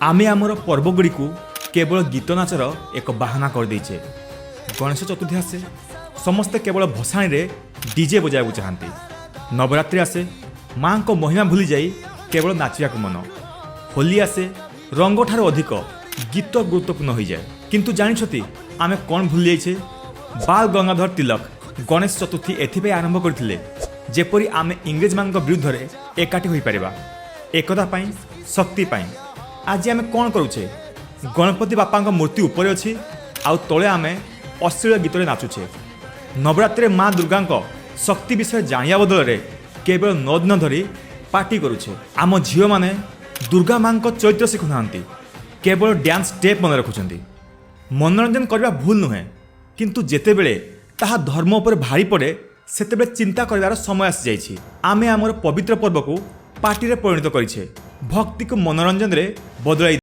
आमे आमर पर्वगुड़ी को केवल गीत नाचर एक बाहाना कर देचे। गणेश चतुर्थी आसे समस्ते केवल भसाणी रे डीजे बजाया चाहती। नवरात्रि आसे माँ को महिमा भूली जाई केवल नाचिया मन। होली आसे रंग ठार अधिक गीत गुरुत्वपूर्ण हो जाए। किंतु जानी आमे कौन भूली जाइछे? बाल गंगाधर तिलक गणेश चतुर्थी एथिपाई आरंभ करथिले जेपरि आमे इंग्रेज मान विरुद्ध रे एकाठी होई परिबा, एकता पाई, शक्ति पाई। आज आमे कौन करूछे? गणपति बापा मूर्ति ऊपर अच्छी आउ तले आमे अश्लील गीत नाचुछे। नवरात्रि माँ दुर्गा शक्ति विषय जानिया बदल रे केवल 9 दिन धरी पार्टी करुछे। आम झील माने दुर्गा माँ चरित्र शिखुना, केवल डांस स्टेप मन रखुंट। मनोरंजन करने भूल नुहे, किंतु जेतेबेले ताहा धर्म उपर भारी पड़े सेतेबेले चिंता करिवार समय आसी जाइछि। आमे आमर पवित्र पर्व को पार्टी रे परिणत करिछे, भक्ति को मनोरंजन रे बदलाई।